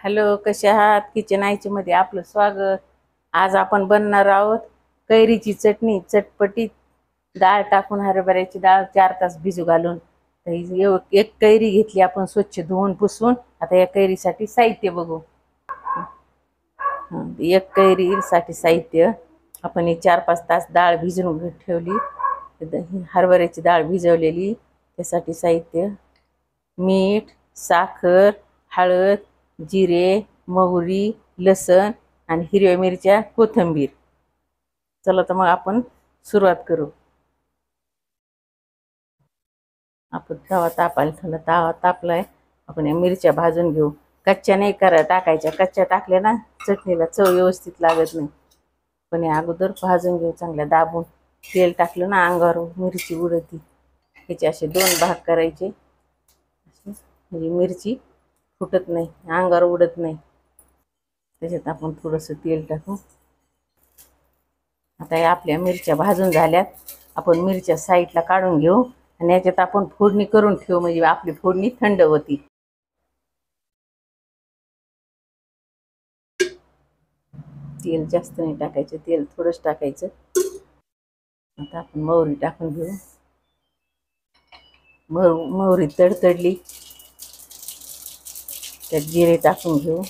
Hello, कसे आहात? Kitchen आयची मध्ये आपलं स्वागत. आज आपण बनणार आहोत कैरीची चटणी. चटपटीत डाळ टाकून, हरभऱ्याची डाळ 4 तास भिजू घालून. तर एक कैरी घेतली आपण, स्वच्छ धुवून पुसून. आता या कैरीसाठी साहित्य बघू. एक कैरीसाठी साहित्य आपण 4-5 तास डाळ भिजवून ठेवली. हरभऱ्याची डाळ भिजवलेली. त्यासाठी साहित्य: मीठ, साखर, हळद, जिरे, मोहरी, लसण आणि हिरव्या मिरच्या, कोथिंबीर. चला तर मग आपण सुरुवात करू. आपण तवा तापायला ठेवला. तवा तापलाय. आपण या मिरच्या भाजून घेऊ. कच्च्या नाही टाकायच्या. कच्च्या टाकल्या ना चटणीला चव व्यवस्थित लागत नाही. पण या अगोदर भाजून घेऊ चांगल्या दाबून. तेल टाकलं ना अंगावर मिरची उडती. ह्याचे असे 2 भाग करायचे, म्हणजे मिरची फुटत नाही, अंगावर उडत नाही. त्याच्यात आपण थोडंसं तेल टाकू. आता या आपल्या मिरच्या भाजून झाल्यात. आपण मिरच्या साईडला काढून घेऊ आणि याच्यात आपण फोडणी करून ठेवू, म्हणजे आपली फोडणी थंड होती. तेल जास्त नाही टाकायचं, तेल थोडंच टाकायचं. आता आपण मोहरी टाकून घेऊ. मोहरी तडतडली, त्यात जिरे टाकून घेऊ.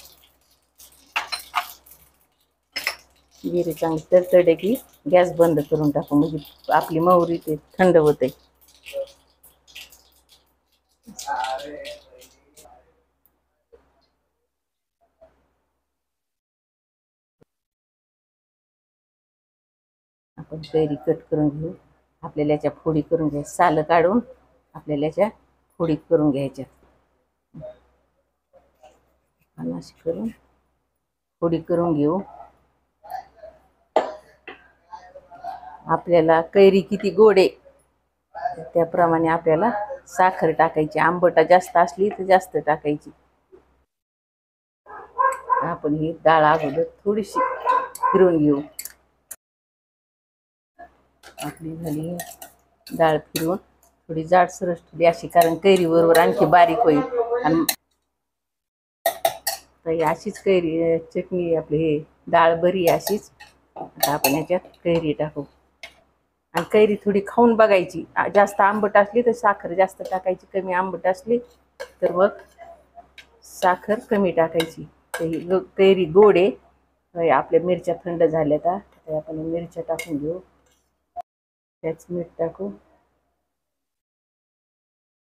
जिरे चांगली तडतडले की गॅस बंद करून टाकू, म्हणजे आपली मोहरी ते थंड होते. आपण कैरी कट करून घेऊ. आपल्याला याच्या फोडी करून घ्यायच्या. सालं काढून आपल्याला याच्या फोडी करून घ्यायच्या. अशी करून फोडी करून घेऊ. आपल्याला कैरी किती गोड आहे त्याप्रमाणे आपल्याला साखर टाकायची. आंबटा जास्त असली तर जास्त टाकायची. आपण ही डाळ अगोदर थोडीशी फिरवून घेऊ. आपली झाली डाळ फिरवून थोडी जाडसरच ठेवली अशी, कारण कैरी बरोबर आणखी बारीक होईल. आणि तर अशीच कैरी चटणी आपली हे डाळ बरी अशीच. आता आपण याच्यात कैरी टाकू आणि कैरी थोडी खाऊन बघायची. जास्त आंबट असली तर साखर जास्त टाकायची, कमी आंबट असली तर मग साखर कमी टाकायची. तर कैरी गोड आहे. आपल्या मिरच्या थंड झाल्या तर आपण मिरच्या टाकून घेऊ. त्याच मीठ टाकू.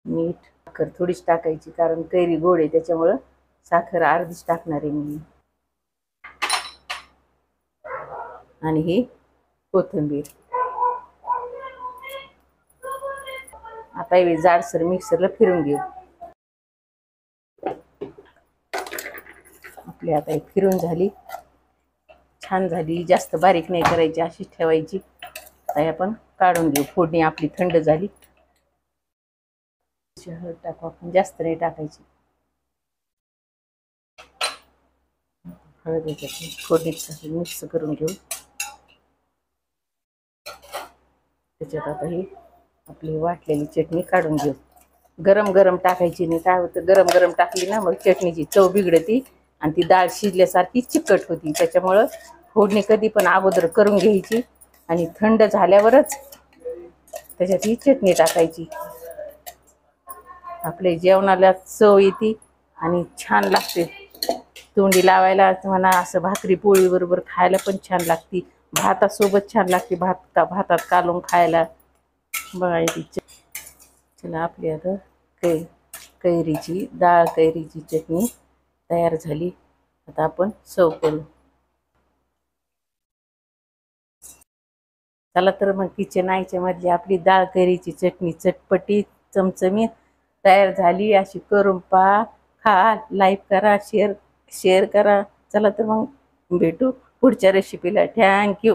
मीठ साखर थोडीच टाकायची, कारण कैरी गोड आहे त्याच्यामुळं साखर अर्धीच टाकणार आहे मी. आणि ही कोथिंबीर. आता हे जाडसर मिक्सरला फिरून घेऊ. आपली आता ही फिरून झाली, छान झाली. जास्त बारीक नाही करायची, अशीच ठेवायची. आता आपण काढून घेऊ. फोडणी आपली थंड झाली. हळद टाकू आपण, जास्त नाही टाकायची. हळद याच्यात फोडणीत मिक्स करून घेऊ. त्याच्यात आता ही आपली वाटलेली चटणी काढून घेऊ. गरम गरम टाकायची नाही. काय होतं, गरम गरम टाकली ना मग चटणीची चव बिघडती आणि ती डाळ शिजल्यासारखी चिकट होती. त्याच्यामुळं फोडणी कधी पण अगोदर करून घ्यायची आणि थंड झाल्यावरच त्याच्यात ही चटणी टाकायची. आपल्या जेवणाला चव येते आणि छान लागते. तोंडी लावायला म्हणा, असं भाकरी पोळी बरोबर खायला पण छान लागते. भातासोबत छान लागते. भातात कालवून खायला बघायची. चला, आपली आता कैरीची चटणी तयार झाली. आता आपण सर्व करू. चला तर मग किचन आयच्या मधली आपली कैरीची चटणी चटपटीत चमचमीत तयार झाली. अशी करून पहा, खा, लाईक करा, शेअर करा. चला तर मग भेटू पुढच्या रेसिपीला. थँक्यू.